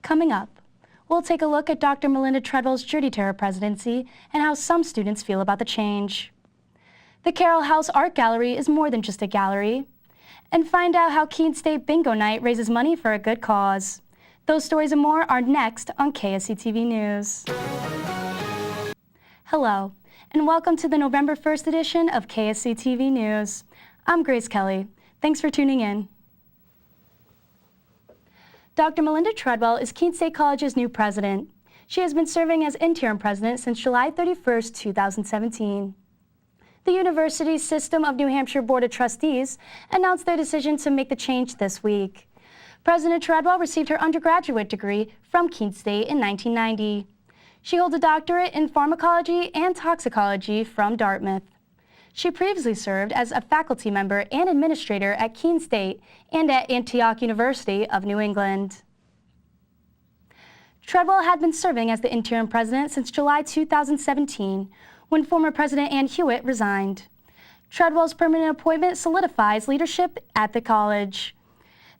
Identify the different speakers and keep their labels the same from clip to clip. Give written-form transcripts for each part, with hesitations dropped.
Speaker 1: Coming up, we'll take a look at Dr. Melinda Treadwell's journey to her presidency and how some students feel about the change. The Carroll House Art Gallery is more than just a gallery. And find out how Keene State Bingo Night raises money for a good cause. Those stories and more are next on KSC TV News. Hello, and welcome to the November 1st edition of KSC TV News. I'm Grace Kelly. Thanks for tuning in. Dr. Melinda Treadwell is Keene State College's new president. She has been serving as interim president since July 31st, 2017. The University's System of New Hampshire Board of Trustees announced their decision to make the change this week. President Treadwell received her undergraduate degree from Keene State in 1990. She holds a doctorate in pharmacology and toxicology from Dartmouth. She previously served as a faculty member and administrator at Keene State and at Antioch University of New England. Treadwell had been serving as the interim president since July 2017, when former President Ann Hewitt resigned. Treadwell's permanent appointment solidifies leadership at the college.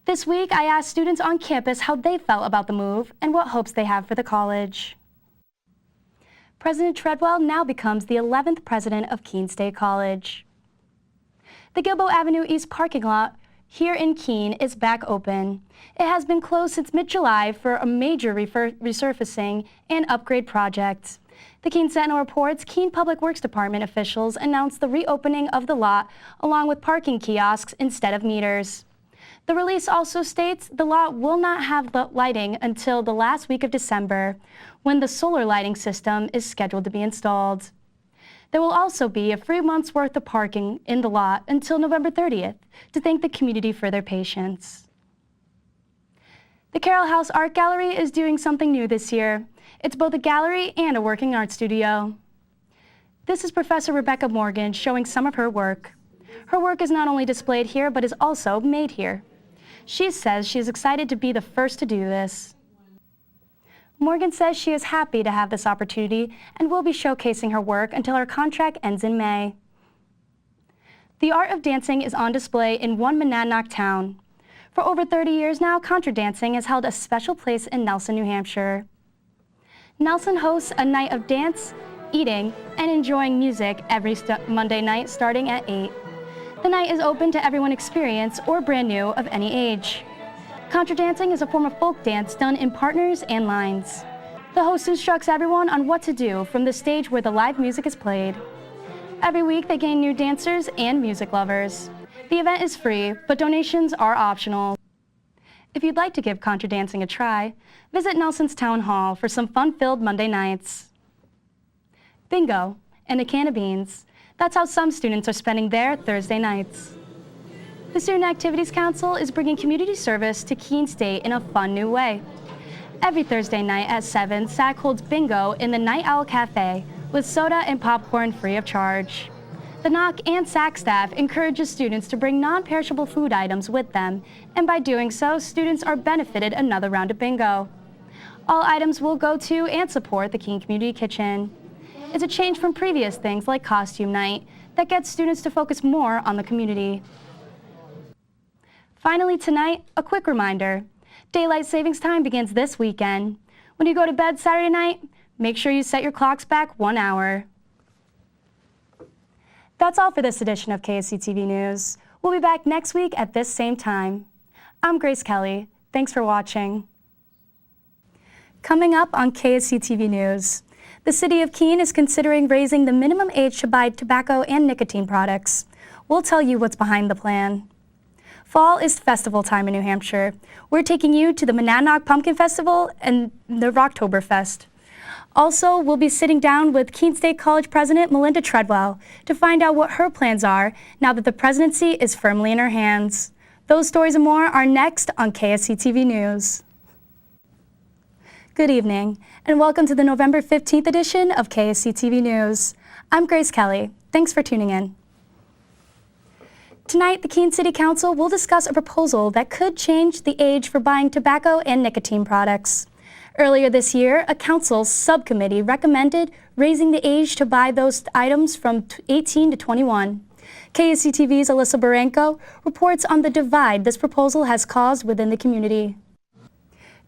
Speaker 1: This week, I asked students on campus how they felt about the move and what hopes they have for the college. President Treadwell now becomes the 11th president of Keene State College. The Gilboa Avenue East parking lot here in Keene is back open. It has been closed since mid-July for a major resurfacing and upgrade project. The Keene Sentinel reports Keene Public Works Department officials announced the reopening of the lot along with parking kiosks instead of meters. The release also states the lot will not have lighting until the last week of December, when the solar lighting system is scheduled to be installed. There will also be a free month's worth of parking in the lot until November 30th to thank the community for their patience. The Carroll House Art Gallery is doing something new this year. It's both a gallery and a working art studio. This is Professor Rebecca Morgan showing some of her work. Her work is not only displayed here, but is also made here. She says she is excited to be the first to do this. Morgan says she is happy to have this opportunity and will be showcasing her work until her contract ends in May. The art of dancing is on display in one Monadnock town. For over 30 years now, contra dancing has held a special place in Nelson, New Hampshire. Nelson hosts a night of dance, eating, and enjoying music every Monday night starting at 8. The night is open to everyone experienced or brand new of any age. Contra dancing is a form of folk dance done in partners and lines. The host instructs everyone on what to do from the stage where the live music is played. Every week they gain new dancers and music lovers. The event is free, but donations are optional. If you'd like to give contra dancing a try, visit Nelson's Town Hall for some fun-filled Monday nights. Bingo and a can of beans. That's how some students are spending their Thursday nights. The Student Activities Council is bringing community service to Keene State in a fun new way. Every Thursday night at 7, SAC holds bingo in the Night Owl Cafe with soda and popcorn free of charge. The NOC and SAC staff encourages students to bring non-perishable food items with them, and by doing so, students are benefited another round of bingo. All items will go to and support the Keene Community Kitchen. It's a change from previous things like costume night that gets students to focus more on the community. Finally tonight, a quick reminder. Daylight savings time begins this weekend. When you go to bed Saturday night, make sure you set your clocks back 1 hour. That's all for this edition of KSC TV News. We'll be back next week at this same time. I'm Grace Kelly. Thanks for watching. Coming up on KSC TV News, the City of Keene is considering raising the minimum age to buy tobacco and nicotine products. We'll tell you what's behind the plan. Fall is festival time in New Hampshire. We're taking you to the Monadnock Pumpkin Festival and the Rocktoberfest. Also, we'll be sitting down with Keene State College President Melinda Treadwell to find out what her plans are now that the presidency is firmly in her hands. Those stories and more are next on KSC TV News. Good evening, and welcome to the November 15th edition of KSC TV News. I'm Grace Kelly. Thanks for tuning in. Tonight, the Keene City Council will discuss a proposal that could change the age for buying tobacco and nicotine products. Earlier this year, a council subcommittee recommended raising the age to buy those items from 18 to 21. KSC TV's Alyssa Baranko reports on the divide this proposal has caused within the community.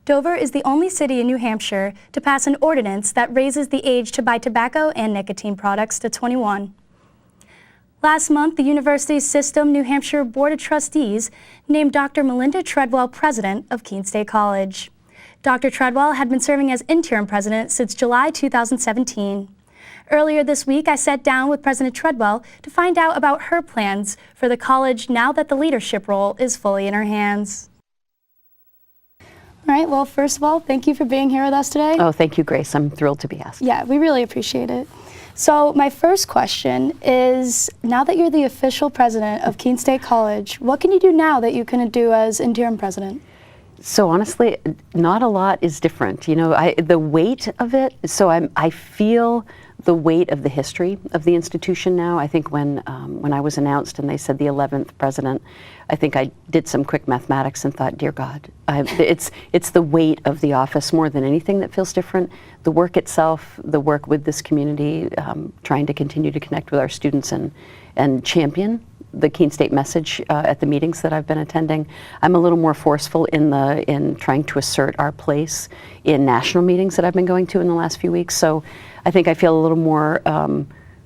Speaker 1: Dover is the only city in New Hampshire to pass an ordinance that raises the age to buy tobacco and nicotine products to 21. Last month, the University System New Hampshire Board of Trustees named Dr. Melinda Treadwell president of Keene State College. Dr. Treadwell had been serving as interim president since July 2017. Earlier this week, I sat down with President Treadwell to find out about her plans for the college now that the leadership role is fully in her hands. All right, well, first of all, thank you for being here with us today.
Speaker 2: Oh, thank you, Grace. I'm thrilled to be asked.
Speaker 1: Yeah, we really appreciate it. So my first question is, now that you're the official president of Keene State College, what can you do now that you couldn't do as interim president?
Speaker 2: So honestly, not a lot is different. You know, the weight of it, so I feel the weight of the history of the institution now. I think when I was announced and they said the 11th president, I think I did some quick mathematics and thought, dear God, it's the weight of the office more than anything that feels different. The work itself, the work with this community, trying to continue to connect with our students and champion the Keene State message at the meetings that I've been attending. I'm a little more forceful in trying to assert our place in national meetings that I've been going to in the last few weeks. So I think I feel a little more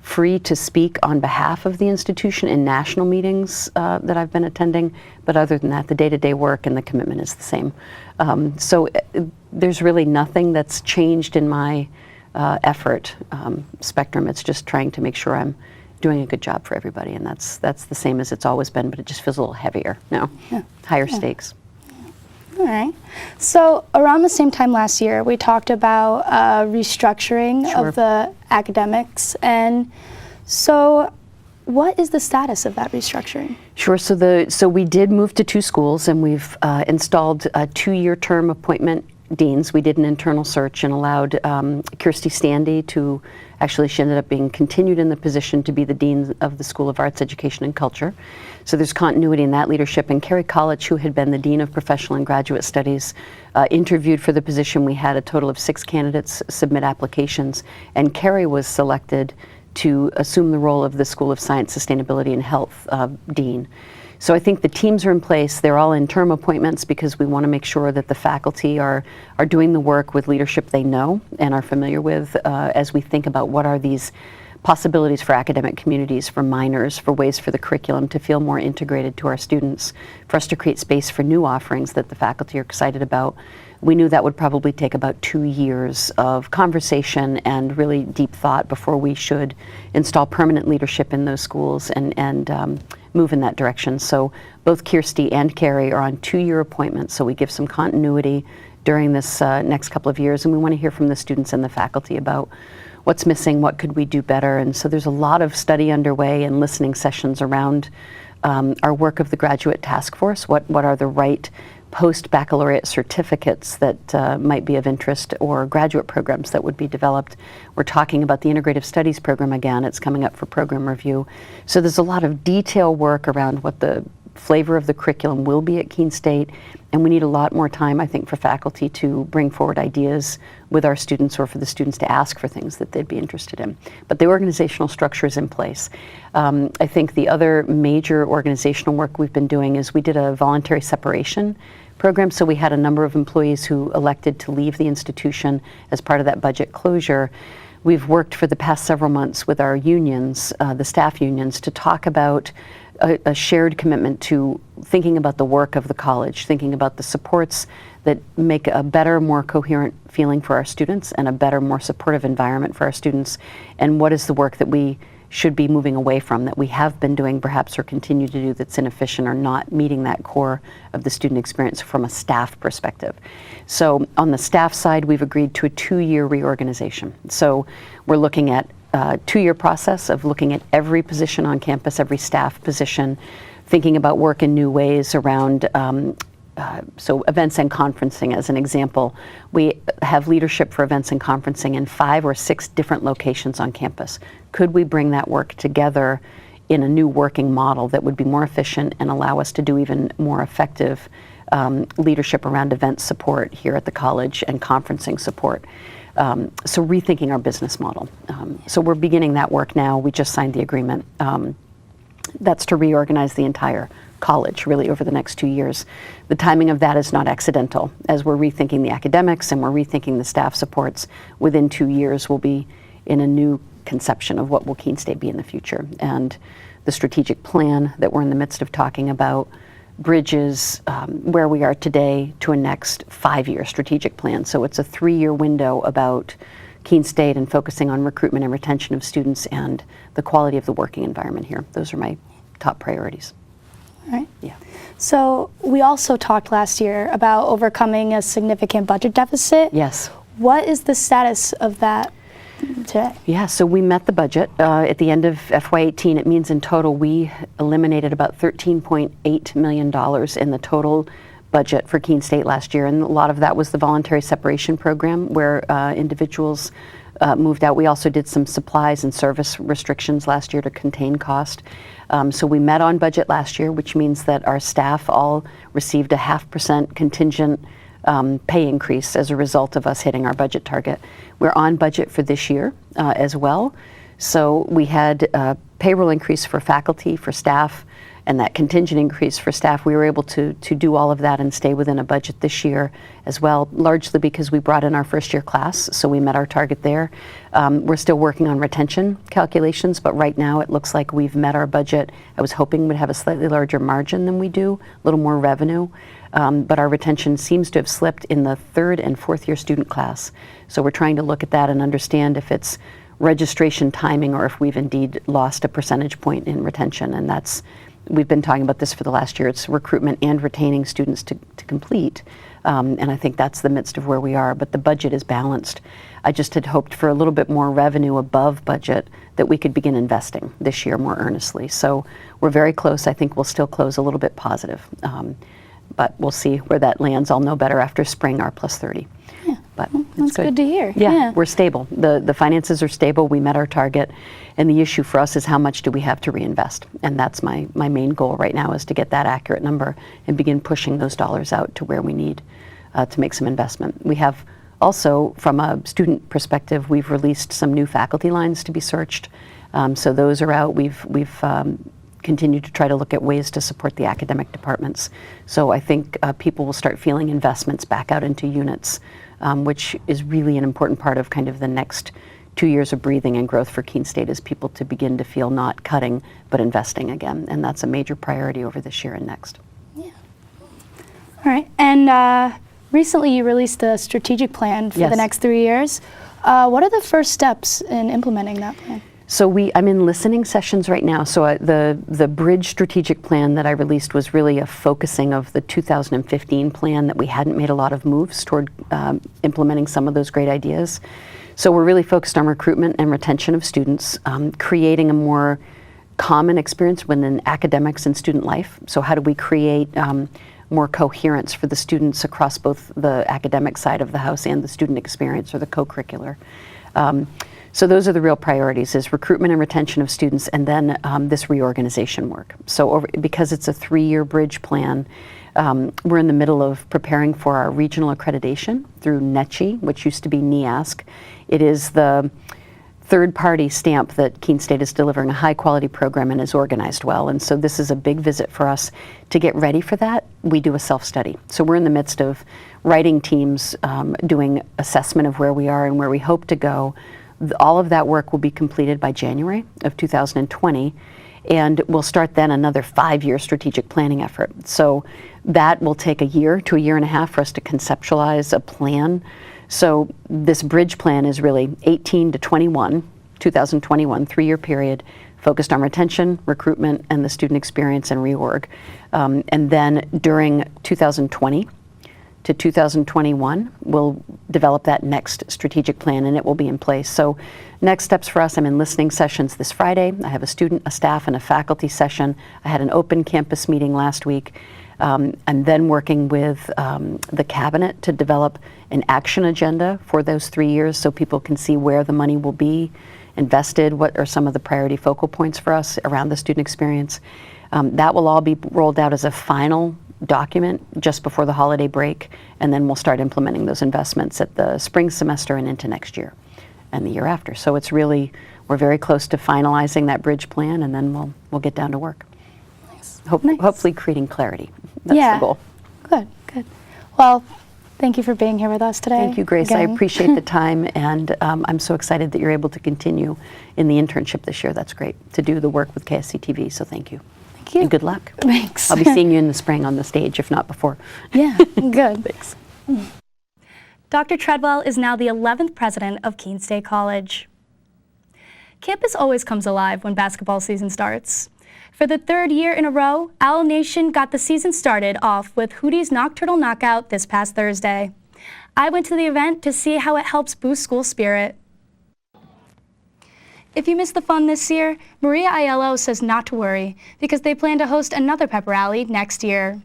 Speaker 2: free to speak on behalf of the institution in national meetings that I've been attending. But other than that, the day-to-day work and the commitment is the same. So there's really nothing that's changed in my effort spectrum. It's just trying to make sure I'm doing a good job for everybody, and that's the same as it's always been, but it just feels a little heavier now. Yeah. Higher stakes.
Speaker 1: All right. So around the same time last year, we talked about restructuring of the academics, and so what is the status of that restructuring?
Speaker 2: Sure. So we did move to 2 schools, and we've installed a 2-year term appointment deans. We did an internal search and allowed Kirsty Standy to, actually she ended up being continued in the position to be the Dean of the School of Arts, Education and Culture. So there's continuity in that leadership. And Carrie College, who had been the Dean of Professional and Graduate Studies, interviewed for the position. We had a total of 6 candidates submit applications, and Carrie was selected to assume the role of the School of Science, Sustainability and Health Dean. So I think the teams are in place. They're all interim appointments because we want to make sure that the faculty are doing the work with leadership they know and are familiar with as we think about what are these possibilities for academic communities, for minors, for ways for the curriculum to feel more integrated to our students, for us to create space for new offerings that the faculty are excited about. We knew that would probably take about 2 years of conversation and really deep thought before we should install permanent leadership in those schools and move in that direction. So both Kirsty and Carrie are on 2-year appointments, so we give some continuity during this next couple of years, and we want to hear from the students and the faculty about what's missing, what could we do better. And so there's a lot of study underway and listening sessions around our work of the Graduate Task Force. What are the right post-baccalaureate certificates that might be of interest, or graduate programs that would be developed. We're talking about the Integrative Studies program again. It's coming up for program review. So there's a lot of detail work around what the flavor of the curriculum will be at Keene State, and we need a lot more time, I think, for faculty to bring forward ideas with our students, or for the students to ask for things that they'd be interested in. But the organizational structure is in place. I think the other major organizational work we've been doing is we did a voluntary separation program. So we had a number of employees who elected to leave the institution as part of that budget closure. We've worked for the past several months with our unions, the staff unions, to talk about a shared commitment to thinking about the work of the college, thinking about the supports that make a better, more coherent feeling for our students and a better, more supportive environment for our students, and what is the work that we should be moving away from, that we have been doing perhaps or continue to do, that's inefficient or not meeting that core of the student experience from a staff perspective. So on the staff side, we've agreed to a 2-year reorganization. So we're looking at a 2-year process of looking at every position on campus, every staff position, thinking about work in new ways around so events and conferencing as an example. We have leadership for events and conferencing in 5 or 6 different locations on campus. Could we bring that work together in a new working model that would be more efficient and allow us to do even more effective leadership around event support here at the college and conferencing support? So rethinking our business model. So we're beginning that work now. We just signed the agreement. That's to reorganize the entire college, really, over the next 2 years. The timing of that is not accidental. As we're rethinking the academics and we're rethinking the staff supports, within 2 years we'll be in a new conception of what will Keene State be in the future. And the strategic plan that we're in the midst of talking about bridges where we are today to a next 5-year strategic plan. So it's a 3-year window about Keene State and focusing on recruitment and retention of students and the quality of the working environment here. Those are my top priorities.
Speaker 1: All right.
Speaker 2: Yeah.
Speaker 1: So we also talked last year about overcoming a significant budget deficit.
Speaker 2: Yes.
Speaker 1: What is the status of that today?
Speaker 2: Yeah, so we met the budget at the end of FY18. It means in total we eliminated about $13.8 million in the total budget for Keene State last year, and a lot of that was the voluntary separation program where individuals moved out. We also did some supplies and service restrictions last year to contain cost. So we met on budget last year, which means that our staff all received a 0.5% contingent pay increase as a result of us hitting our budget target. We're on budget for this year as well. So we had a payroll increase for faculty, for staff, and that contingent increase for staff. We were able to do all of that and stay within a budget this year as well, largely because we brought in our first year class, so we met our target there. We're still working on retention calculations, but right now it looks like we've met our budget. I was hoping we'd have a slightly larger margin than we do, a little more revenue, but our retention seems to have slipped in the 3rd and 4th year student class. So we're trying to look at that and understand if it's registration timing or if we've indeed lost a percentage point in retention, and that's we've been talking about this for the last year. It's recruitment and retaining students to complete. And I think that's the midst of where we are, but the budget is balanced. I just had hoped for a little bit more revenue above budget that we could begin investing this year more earnestly. So we're very close. I think we'll still close a little bit positive. But we'll see where that lands. I'll know better after spring, our plus 30.
Speaker 1: Yeah,
Speaker 2: But
Speaker 1: that's good to hear.
Speaker 2: Yeah, we're stable. The finances are stable. We met our target. And the issue for us is how much do we have to reinvest? And that's my main goal right now, is to get that accurate number and begin pushing those dollars out to where we need to make some investment. We have also, from a student perspective, we've released some new faculty lines to be searched. So those are out. We've continued to try to look at ways to support the academic departments. So I think people will start feeling investments back out into units, which is really an important part of kind of the next 2 years of breathing and growth for Keene State, is people to begin to feel not cutting but investing again. And that's a major priority over this year and next.
Speaker 1: Yeah. All right. And recently you released a strategic plan for the next 3 years. What are the first steps in implementing that plan?
Speaker 2: So I'm in listening sessions right now. So the Bridge strategic plan that I released was really a focusing of the 2015 plan that we hadn't made a lot of moves toward implementing some of those great ideas. So we're really focused on recruitment and retention of students, creating a more common experience within academics and student life. So how do we create more coherence for the students across both the academic side of the house and the student experience, or the co-curricular? So those are the real priorities, is recruitment and retention of students, and then this reorganization work. So because it's a 3-year Bridge plan, we're in the middle of preparing for our regional accreditation through NECHI, which used to be NEASC. It is the third-party stamp that Keene State is delivering a high-quality program and is organized well. And so this is a big visit for us. To get ready for that, we do a self-study. So we're in the midst of writing teams, doing assessment of where we are and where we hope to go. All of that work will be completed by January of 2020, and we'll start then another 5-year strategic planning effort. So that will take a year to a year and a half for us to conceptualize a plan. So this Bridge plan is really 18 to 21, 2021, 3-year period, focused on retention, recruitment, and the student experience and reorg. And then during 2020 to 2021, we'll develop that next strategic plan, and it will be in place. So next steps for us, I'm in listening sessions this Friday. I have a student, a staff, and a faculty session. I had an open campus meeting last week. And then working with the cabinet to develop an action agenda for those 3 years, so people can see where the money will be invested, what are some of the priority focal points for us around the student experience. That will all be rolled out as a final document just before the holiday break, and then we'll start implementing those investments at the spring semester and into next year and the year after. So it's really, we're very close to finalizing that Bridge plan, and then we'll get down to work.
Speaker 1: Nice. Nice.
Speaker 2: Hopefully creating clarity. That's
Speaker 1: Yeah.
Speaker 2: the goal.
Speaker 1: Good, good. Well, thank you for being here with us today.
Speaker 2: Thank you, Grace. I
Speaker 1: again.
Speaker 2: appreciate the time, and I'm so excited that you're able to continue in the internship this year. That's great to do the work with KSC TV, so thank you.
Speaker 1: Thank you.
Speaker 2: And good luck.
Speaker 1: Thanks.
Speaker 2: I'll be seeing you in the spring on the stage, if not before.
Speaker 1: Yeah, good.
Speaker 2: Thanks.
Speaker 1: Dr. Treadwell is now the 11th president of Keene State College. Campus always comes alive when basketball season starts. For the third year in a row, Owl Nation got the season started off with Hootie's Nocturnal Knockout this past Thursday. I went to the event to see how it helps boost school spirit. If you missed the fun this year, Maria Aiello says not to worry because they plan to host another pep rally next year.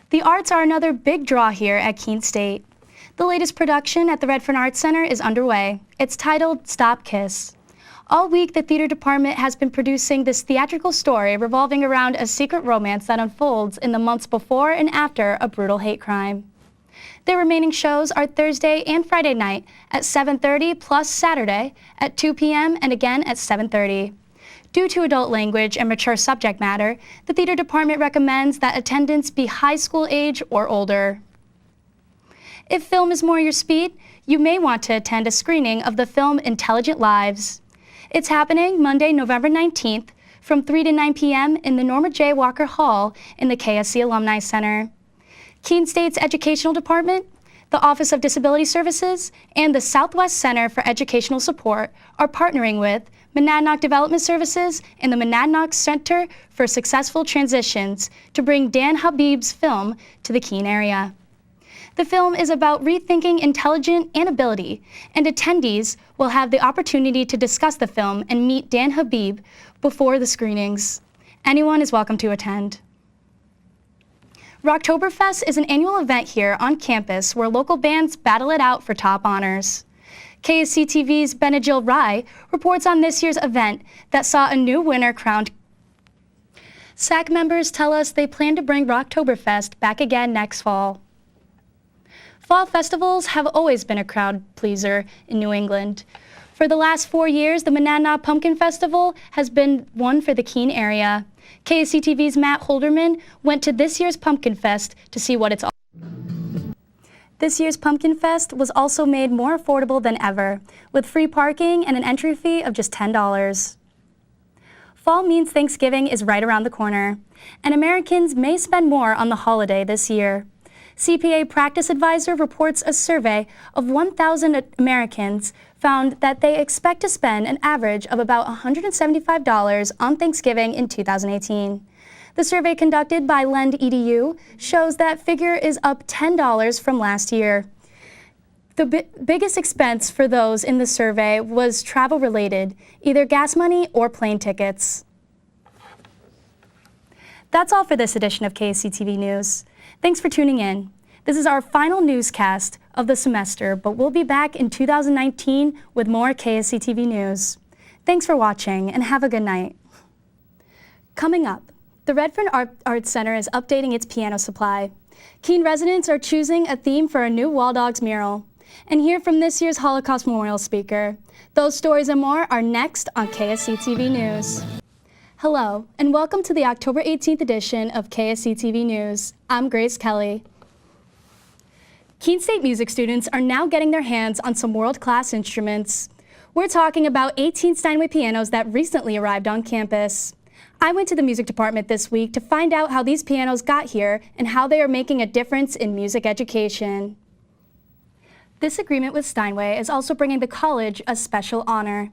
Speaker 1: The arts are another big draw here at Keene State. The latest production at the Redfern Arts Center is underway. It's titled Stop Kiss. All week, the theater department has been producing this theatrical story revolving around a secret romance that unfolds in the months before and after a brutal hate crime. The remaining shows are Thursday and Friday night at 7:30 plus Saturday at 2 p.m. and again at 7:30. Due to adult language and mature subject matter, the theater department recommends that attendance be high school age or older. If film is more your speed, you may want to attend a screening of the film Intelligent Lives. It's happening Monday, November 19th from 3 to 9 p.m. in the Norma J. Walker Hall in the KSC Alumni Center. Keene State's Educational Department, the Office of Disability Services, and the Southwest Center for Educational Support are partnering with Monadnock Development Services and the Monadnock Center for Successful Transitions to bring Dan Habib's film to the Keene area. The film is about rethinking intelligence and ability, and attendees will have the opportunity to discuss the film and meet Dan Habib before the screenings. Anyone is welcome to attend. Rocktoberfest is an annual event here on campus where local bands battle it out for top honors. KSC TV's Benadryl Rye reports on this year's event that saw a new winner crowned. SAC members tell us they plan to bring Rocktoberfest back again next fall. Fall festivals have always been a crowd pleaser in New England. For the last 4 years, the Monadnock Pumpkin Festival has been one for the Keene area. KSC TV's Matt Holderman went to this year's Pumpkin Fest to see what it's all about. This year's Pumpkin Fest was also made more affordable than ever, with free parking and an entry fee of just $10. Fall means Thanksgiving is right around the corner, and Americans may spend more on the holiday this year. CPA Practice Advisor reports a survey of 1,000 Americans found that they expect to spend an average of about $175 on Thanksgiving in 2018. The survey conducted by Lend.edu shows that figure is up $10 from last year. The biggest expense for those in the survey was travel-related, either gas money or plane tickets. That's all for this edition of KSC TV News. Thanks for tuning in. This is our final newscast of the semester, but we'll be back in 2019 with more KSC TV News. Thanks for watching and have a good night. Coming up, the Redfern Arts Center is updating its piano supply. Keene residents are choosing a theme for a new Wall Dogs mural. And hear from this year's Holocaust Memorial speaker. Those stories and more are next on KSC TV News. Hello, and welcome to the October 18th edition of KSC TV News. I'm Grace Kelly. Keene State music students are now getting their hands on some world-class instruments. We're talking about 18 Steinway pianos that recently arrived on campus. I went to the music department this week to find out how these pianos got here and how they are making a difference in music education. This agreement with Steinway is also bringing the college a special honor.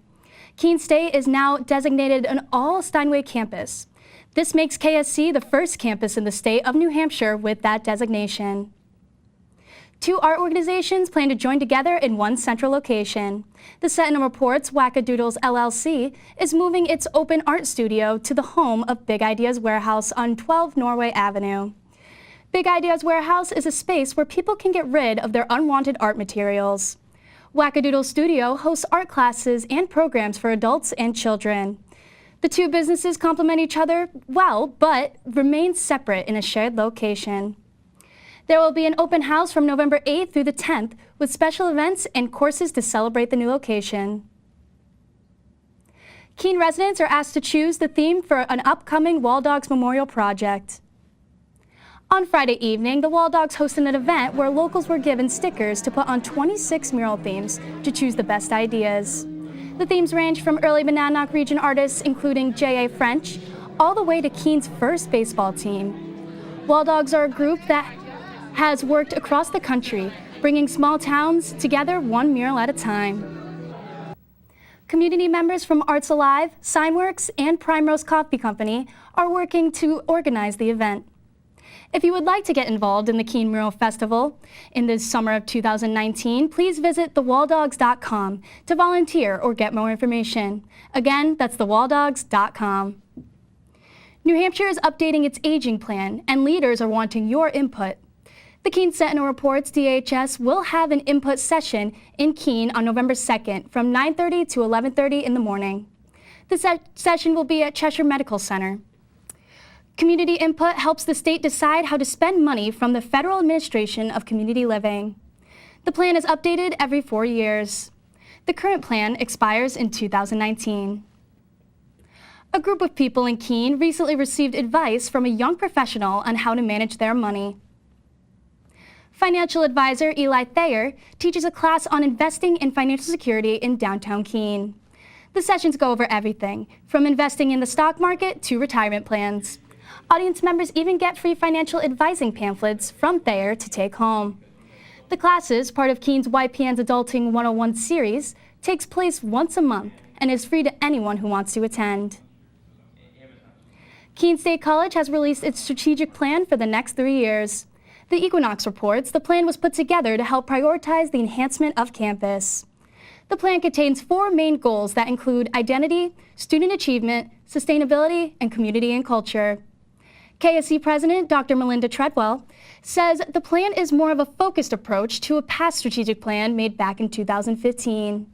Speaker 1: Keene State is now designated an all-Steinway campus. This makes KSC the first campus in the state of New Hampshire with that designation. 2 art organizations plan to join together in one central location. The Sentinel Reports Wackadoodles LLC is moving its open art studio to the home of Big Ideas Warehouse on 12 Norway Avenue. Big Ideas Warehouse is a space where people can get rid of their unwanted art materials. Wackadoodle Studio hosts art classes and programs for adults and children. The 2 businesses complement each other well, but remain separate in a shared location. There will be an open house from November 8th through the 10th with special events and courses to celebrate the new location. Keene residents are asked to choose the theme for an upcoming Wall Dogs Memorial project. On Friday evening, the Wall Dogs hosted an event where locals were given stickers to put on 26 mural themes to choose the best ideas. The themes range from early Monadnock region artists, including J.A. French, all the way to Keene's first baseball team. Wall Dogs are a group that has worked across the country, bringing small towns together one mural at a time. Community members from Arts Alive, Signworks, and Primrose Coffee Company are working to organize the event. If you would like to get involved in the Keene Mural Festival in the summer of 2019, please visit thewalldogs.com to volunteer or get more information. Again, that's thewalldogs.com. New Hampshire is updating its aging plan, and leaders are wanting your input. The Keene Sentinel reports DHS will have an input session in Keene on November 2nd from 9:30 to 11:30 in the morning. The session will be at Cheshire Medical Center. Community input helps the state decide how to spend money from the Federal Administration of Community Living. The plan is updated every 4 years. The current plan expires in 2019. A group of people in Keene recently received advice from a young professional on how to manage their money. Financial advisor Eli Thayer teaches a class on investing in financial security in downtown Keene. The sessions go over everything, from investing in the stock market to retirement plans. Audience members even get free financial advising pamphlets from Thayer to take home. The classes, part of Keene's YPN's Adulting 101 series, takes place once a month and is free to anyone who wants to attend. Keene State College has released its strategic plan for the next 3 years. The Equinox reports the plan was put together to help prioritize the enhancement of campus. The plan contains 4 main goals that include identity, student achievement, sustainability, and community and culture. KSE President Dr. Melinda Treadwell says the plan is more of a focused approach to a past strategic plan made back in 2015.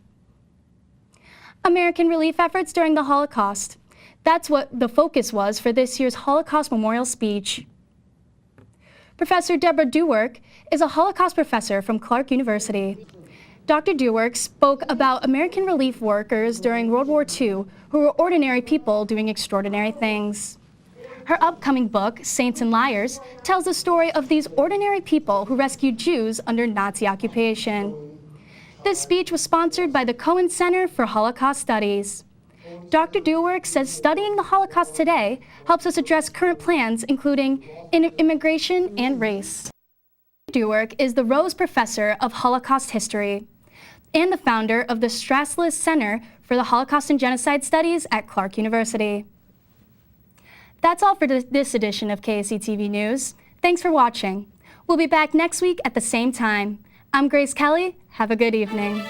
Speaker 1: American relief efforts during the Holocaust. That's what the focus was for this year's Holocaust Memorial speech. Professor Deborah Duwork is a Holocaust professor from Clark University. Dr. Duwork spoke about American relief workers during World War II who were ordinary people doing extraordinary things. Her upcoming book, Saints and Liars, tells the story of these ordinary people who rescued Jews under Nazi occupation. This speech was sponsored by the Cohen Center for Holocaust Studies. Dr. Duwork says studying the Holocaust today helps us address current plans, including immigration and race. Duwork is the Rose Professor of Holocaust History and the founder of the Strasslis Center for the Holocaust and Genocide Studies at Clark University. That's all for this edition of KSE TV News. Thanks for watching. We'll be back next week at the same time. I'm Grace Kelly. Have a good evening.